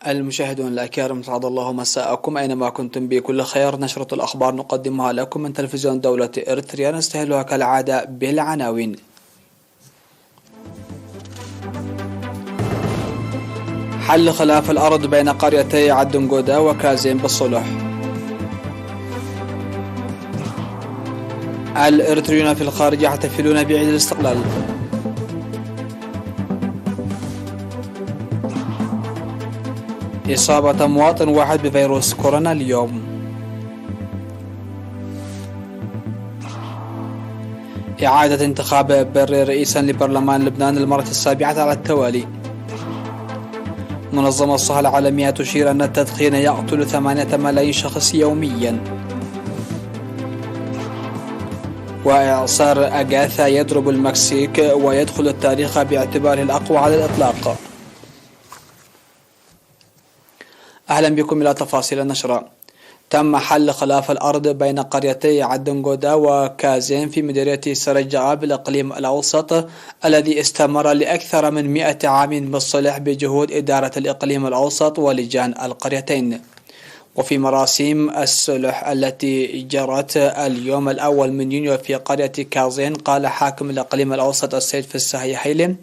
المشاهدون الأكارم، سعد الله مساءكم أينما كنتم بكل خير. نشرة الأخبار نقدمها لكم من تلفزيون دولة إريتريا، نستهلها كالعادة بالعناوين. حل خلاف الأرض بين قريتي عدنقودا وكازيم بالصلح. الإريتريون في الخارج يحتفلون بعيد الاستقلال. إصابة مواطن واحد بفيروس كورونا اليوم. إعادة انتخاب بري رئيسا لبرلمان لبنان للمرة السابعة على التوالي. منظمة الصحة العالمية تشير أن التدخين يقتل 8 ملايين شخص يوميا. وإعصار أغاثا يضرب المكسيك ويدخل التاريخ باعتباره الأقوى على الإطلاق. أهلا بكم إلى تفاصيل النشرة. تم حل خلاف الأرض بين قريتي عدنقودا وكازيم في مديرية سرجعة بالإقليم الأوسط، الذي استمر لأكثر من 100 عام بالصلح بجهود إدارة الإقليم الأوسط ولجان القريتين. وفي مراسيم الصلح التي جرت اليوم الأول من يونيو في قرية كازين، قال حاكم الإقليم الأوسط السيد فسحي حيلم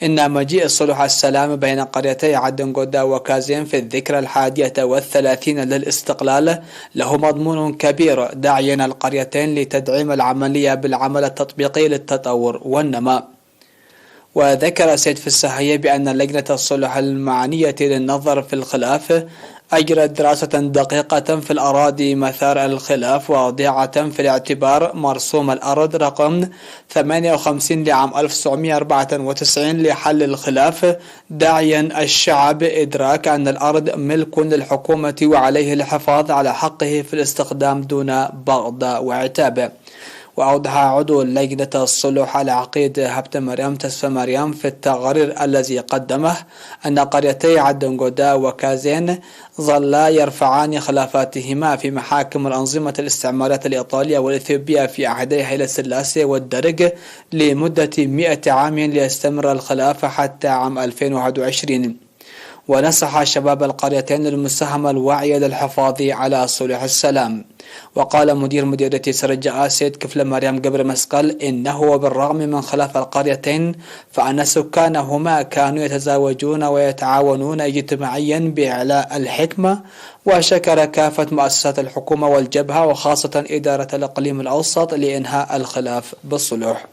إن مجيء الصلح السلام بين قريتي عدنقودا وكازين في الذكرى 31 للاستقلال له مضمون كبير، داعيا القريتين لتدعيم العملية بالعمل التطبيقي للتطور والنماء. وذكر السيد فسحي بأن لجنة الصلح المعنية للنظر في الخلاف أجرت دراسة دقيقة في الأراضي مثار الخلاف، واضعة في الاعتبار مرسوم الأرض رقم 58 لعام 1994 لحل الخلاف، داعيا الشعب إدراك أن الأرض ملك للحكومة وعليه الحفاظ على حقه في الاستخدام دون بغض وعتاب. وأوضح عضو لجنة الصلح العقيد هبت مريم تسفى مريم في التقرير الذي قدمه أن قريتي عدنقودا وكازين ظلا يرفعان خلافاتهما في محاكم الأنظمة الاستعمارية الإيطالية والإثيوبية في عهدي هيلة سلاسي والدرج لمدة 100 عام، ليستمر الخلاف حتى عام 2021. ونصح شباب القريتين المساهمة الواعية للحفاظ على صلح السلام. وقال مدير مديرية سرجعة سيد كفل مريم قبر مسقل إنه بالرغم من خلاف القريتين فأن سكانهما كانوا يتزاوجون ويتعاونون اجتماعيا بإعلاء الحكمة. وشكر كافة مؤسسات الحكومة والجبهة وخاصة إدارة الإقليم الأوسط لإنهاء الخلاف بالصلح.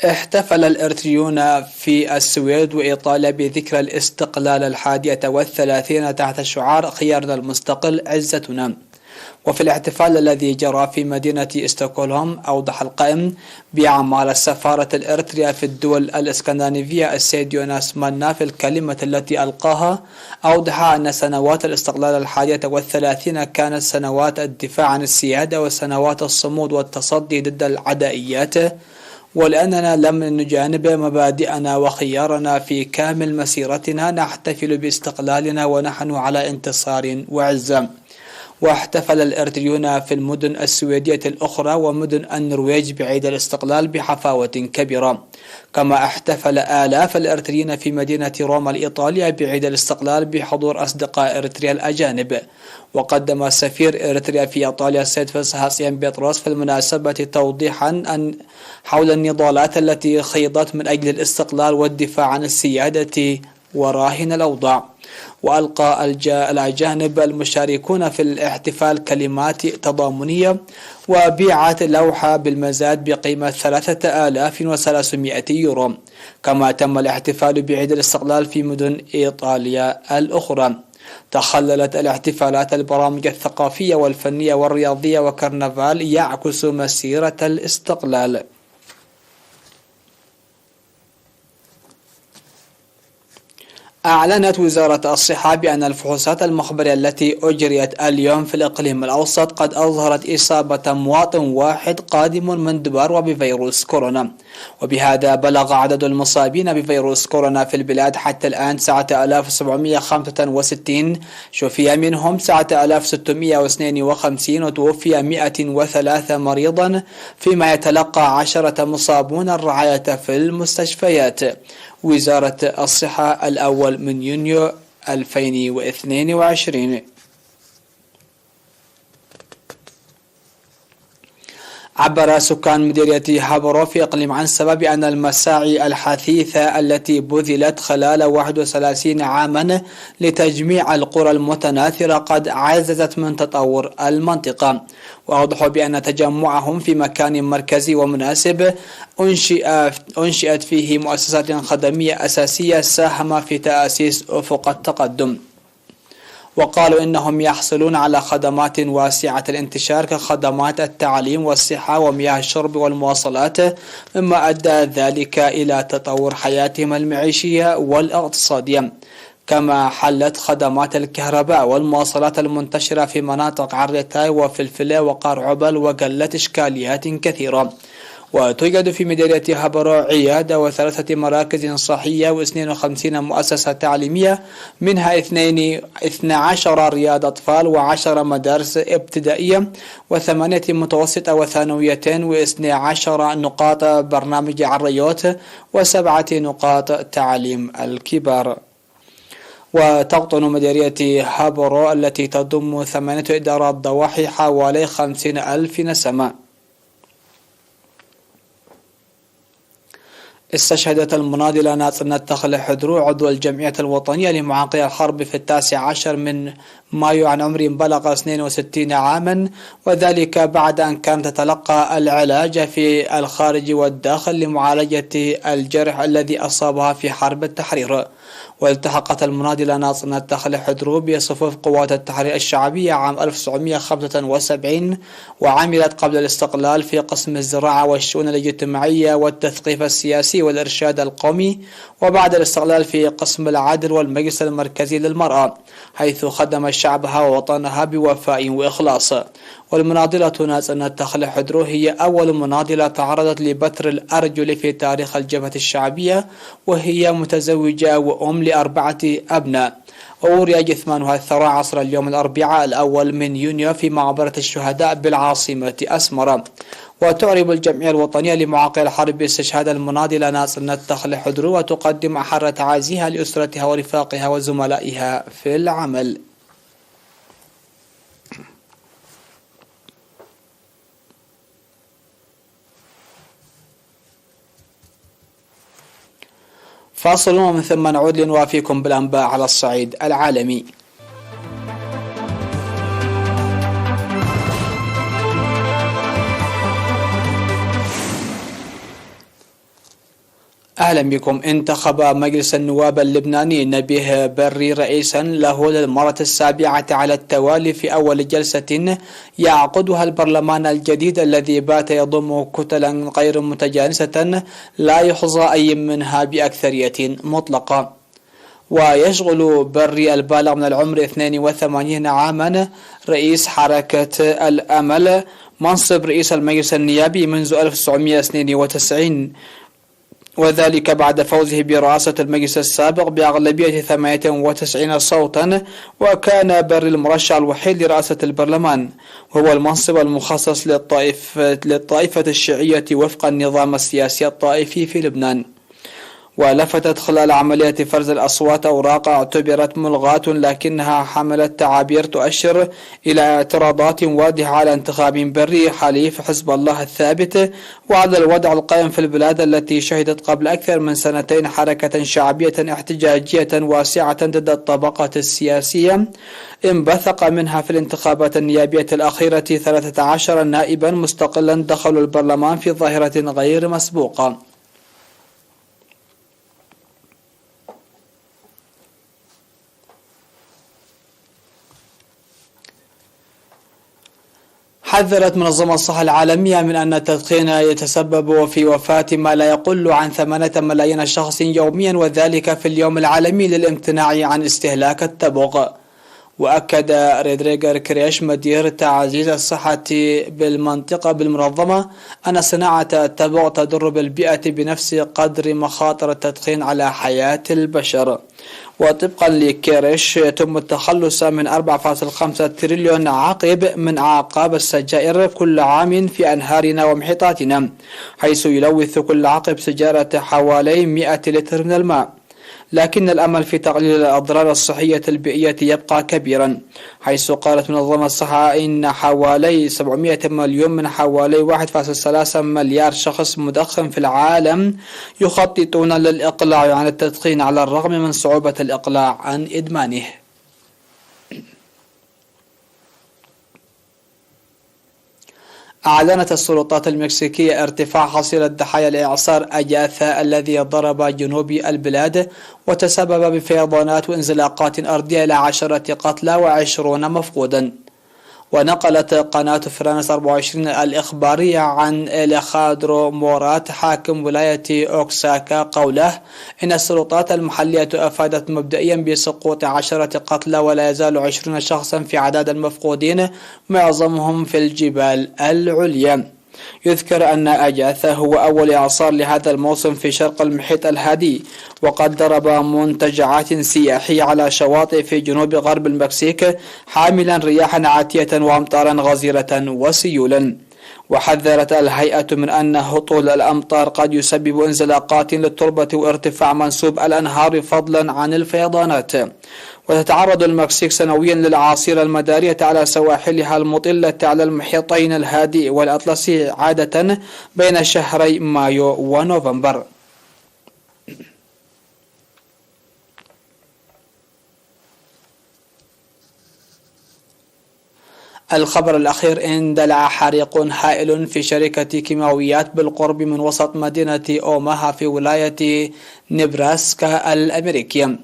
احتفل الإريتريون في السويد وإيطاليا بذكرى الاستقلال 31 تحت شعار خيارنا المستقل عزتنا. وفي الاحتفال الذي جرى في مدينة ستوكهولم، أوضح القائم بأعمال السفارة الإريتريا في الدول الإسكندنافية السيد يوناس مانا في الكلمة التي ألقاها، أوضح أن سنوات الاستقلال 31 كانت سنوات الدفاع عن السيادة وسنوات الصمود والتصدي ضد العدائيات، ولأننا لم نجانب مبادئنا وخيارنا في كامل مسيرتنا نحتفل باستقلالنا ونحن على انتصار وعزة. واحتفل الإريتريون في المدن السويدية الأخرى ومدن النرويج بعيد الاستقلال بحفاوة كبيرة، كما احتفل آلاف الإريتريين في مدينة روما الإيطالية بعيد الاستقلال بحضور أصدقاء إريتريا الأجانب. وقدم سفير إريتريا في إيطاليا السيد فسحي بطرس في المناسبة توضيحا حول النضالات التي خيضت من أجل الاستقلال والدفاع عن السيادة وراهن الأوضاع. وألقى الأجانب المشاركون في الاحتفال كلمات تضامنية، وبيعت لوحة بالمزاد بقيمة 3300 يورو. كما تم الاحتفال بعيد الاستقلال في مدن إيطاليا الأخرى. تخللت الاحتفالات البرامج الثقافية والفنية والرياضية وكرنفال يعكس مسيرة الاستقلال. أعلنت وزارة الصحة بأن الفحوصات المخبرية التي أجريت اليوم في الإقليم الأوسط قد أظهرت إصابة مواطن واحد قادم من دبار بفيروس كورونا، وبهذا بلغ عدد المصابين بفيروس كورونا في البلاد حتى الآن 9765، شفي منهم 9652 وتوفي 103 مريضا، فيما يتلقى 10 مصابون الرعاية في المستشفيات. وزارة الصحة الأول من يونيو 2022. عبر سكان مديرية هابورو في إقليم عنسبة بأن المساعي الحثيثة التي بذلت خلال 31 عاما لتجميع القرى المتناثرة قد عززت من تطور المنطقة، وأوضحوا بأن تجمعهم في مكان مركزي ومناسب أنشئت فيه مؤسسات خدمية أساسية ساهم في تأسيس أفق التقدم. وقالوا إنهم يحصلون على خدمات واسعة الانتشار كخدمات التعليم والصحة ومياه الشرب والمواصلات، مما أدى ذلك إلى تطور حياتهم المعيشية والاقتصادية. كما حلت خدمات الكهرباء والمواصلات المنتشرة في مناطق عريتاي وفلفلة وقار عبل وقلت إشكاليات كثيرة. وتوجد في مديرية هابورو عيادة و3 مراكز صحية و52 مؤسسة تعليمية، منها 12 رياض أطفال و10 مدارس ابتدائية و8 متوسطة وثانويتين و12 نقاط برنامج عريوت و7 نقاط تعليم الكبار. وتقطن مديرية هابورو التي تضم 8 إدارات ضواحي حوالي 50,000 نسمة. استشهدت المناضلة ناصر تخل حدرو عضو الجمعية الوطنية لمعاقي الحرب في 19 من مايو عن عمر بلغ 62 عاما، وذلك بعد أن كانت تتلقى العلاج في الخارج والداخل لمعالجة الجرح الذي أصابها في حرب التحرير. والتحقت المناضلة ناصر تخل حدرو بصفوف قوات التحرير الشعبية عام 1975، وعملت قبل الاستقلال في قسم الزراعة والشؤون الاجتماعية والتثقيف السياسي والإرشاد القومي، وبعد الاستقلال في قسم العدل والمجلس المركزي للمرأة، حيث خدم شعبها ووطنها بوفاء وإخلاص. والمناضلة ناصر تخل حدرو هي أول مناضلة تعرضت لبتر الأرجل في تاريخ الجبهة الشعبية، وهي متزوجة وأم ل4 أبناء. أوري جثمانها الثراء عصر اليوم الأربعاء الأول من يونيو في مقبرة الشهداء بالعاصمة أسمرة. وتعرب الجمعية الوطنية لمعاقي الحرب باستشهاد المناضلة ناصر تخل حدرو، وتقدم أحر تعازيها لأسرتها ورفاقها وزملائها في العمل. فاصل ومن ثم نعود لنوافيكم بالأنباء على الصعيد العالمي. أهلا بكم. انتخب مجلس النواب اللبناني نبيه بري رئيسا له للمرة السابعة على التوالي في أول جلسة يعقدها البرلمان الجديد الذي بات يضم كتلا غير متجانسة لا يحظى أي منها بأكثرية مطلقة. ويشغل بري البالغ من العمر 82 عاما رئيس حركة الأمل منصب رئيس المجلس النيابي منذ 1992، وذلك بعد فوزه برئاسة المجلس السابق بأغلبية 98 صوتا، وكان بري المرشح الوحيد لرئاسة البرلمان، وهو المنصب المخصص للطائفة الشيعية وفق النظام السياسي الطائفي في لبنان. ولفتت خلال عملية فرز الأصوات أوراق اعتبرت ملغاة، لكنها حملت تعابير تؤشر إلى اعتراضات واضحة على انتخاب بري حليف حزب الله الثابت، وعلى الوضع القائم في البلاد التي شهدت قبل أكثر من 2 حركة شعبية احتجاجية واسعة ضد الطبقة السياسية انبثق منها في الانتخابات النيابية الأخيرة 13 نائبا مستقلا دخلوا البرلمان في ظاهرة غير مسبوقة. حذرت منظمة الصحة العالمية من أن التدخين يتسبب في وفاة ما لا يقل عن 8 ملايين شخص يوميا، وذلك في اليوم العالمي للامتناع عن استهلاك التبغ. وأكد ريدريغر كريش مدير تعزيز الصحة بالمنطقة بالمنظمة أن صناعة التبغ تضر بالبيئة بنفس قدر مخاطر التدخين على حياة البشر. وطبقا لكيريش يتم التخلص من 4.5 تريليون عقب من أعقاب السجائر كل عام في أنهارنا ومحيطاتنا، حيث يلوث كل عقب سجارة حوالي 100 لتر من الماء. لكن الأمل في تقليل الأضرار الصحية البيئية يبقى كبيرا، حيث قالت منظمة الصحة إن حوالي 700 مليون من حوالي 1.3 مليار شخص مدخن في العالم يخططون للإقلاع عن التدخين على الرغم من صعوبة الإقلاع عن إدمانه. أعلنت السلطات المكسيكية ارتفاع حصيلة ضحايا الإعصار أجاثا الذي ضرب جنوب البلاد وتسبب بفيضانات وانزلاقات أرضية إلى 10 قتلى و20 مفقودا. ونقلت قناة فرانس 24 الإخبارية عن أليخاندرو مورات حاكم ولاية أوكساكا قوله إن السلطات المحلية أفادت مبدئيا بسقوط 10 قتلى ولا يزال 20 شخصا في عدد المفقودين معظمهم في الجبال العليا. يذكر أن أجاثا هو أول إعصار لهذا الموسم في شرق المحيط الهادي، وقد ضرب منتجعات سياحية على شواطئ في جنوب غرب المكسيك حاملا رياحا عاتية وأمطارا غزيرة وسيولا. وحذرت الهيئة من أن هطول الأمطار قد يسبب انزلاقات للتربة وارتفاع منسوب الأنهار فضلا عن الفيضانات. وتتعرض المكسيك سنويا للأعاصير المدارية على سواحلها المطلة على المحيطين الهادئ والأطلسي عادة بين شهري مايو ونوفمبر. الخبر الأخير: اندلع حريق هائل في شركة كيماويات بالقرب من وسط مدينة أوماها في ولاية نبراسكا الأمريكية.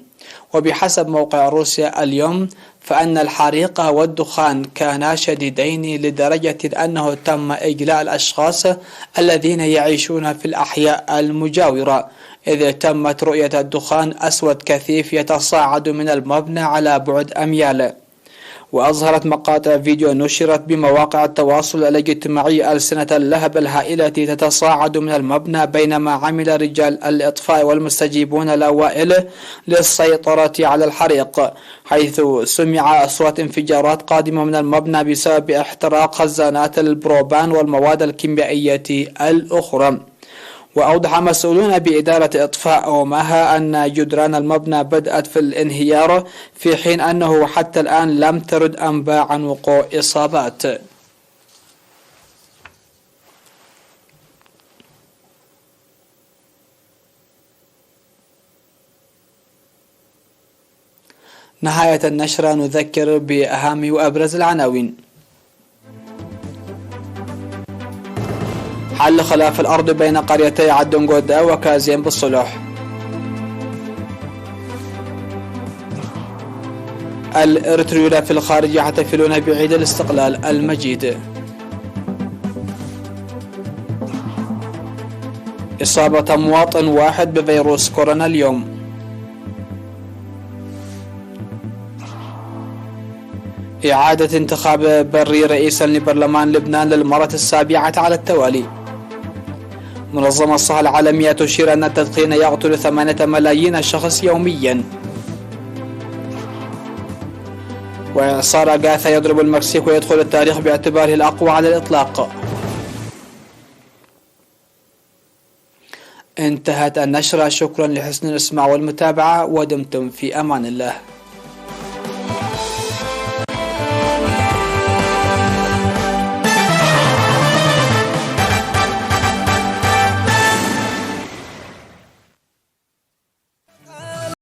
وبحسب موقع روسيا اليوم فإن الحريق والدخان كانا شديدين لدرجة أنه تم إجلاء الأشخاص الذين يعيشون في الأحياء المجاورة، إذ تمت رؤية الدخان أسود كثيف يتصاعد من المبنى على بعد أميال. وأظهرت مقاطع فيديو نشرت بمواقع التواصل الاجتماعي ألسنة اللهب الهائلة تتصاعد من المبنى، بينما عمل رجال الإطفاء والمستجيبون الأوائل للسيطرة على الحريق، حيث سمع أصوات انفجارات قادمة من المبنى بسبب احتراق خزانات البروبان والمواد الكيميائية الأخرى. وأوضح مسؤولون بإدارة إطفاء أوماها أن جدران المبنى بدأت في الانهيار، في حين أنه حتى الآن لم ترد أنباء عن وقوع إصابات. نهاية النشرة نذكر بأهم وأبرز العناوين. حل خلاف الأرض بين قريتي عدنغودا وكازين بالصلح. الإريتريون في الخارج يحتفلون بعيد الاستقلال المجيد. إصابة مواطن واحد بفيروس كورونا اليوم. إعادة انتخاب بري رئيسا لبرلمان لبنان للمرة السابعة على التوالي. منظمة الصحة العالمية تشير أن التدخين يقتل 8 ملايين شخص يوميا. وإعصار أجاثا يضرب المكسيك ويدخل التاريخ باعتباره الأقوى على الإطلاق. انتهت النشرة، شكرا لحسن الإسماع والمتابعة، ودمتم في أمان الله.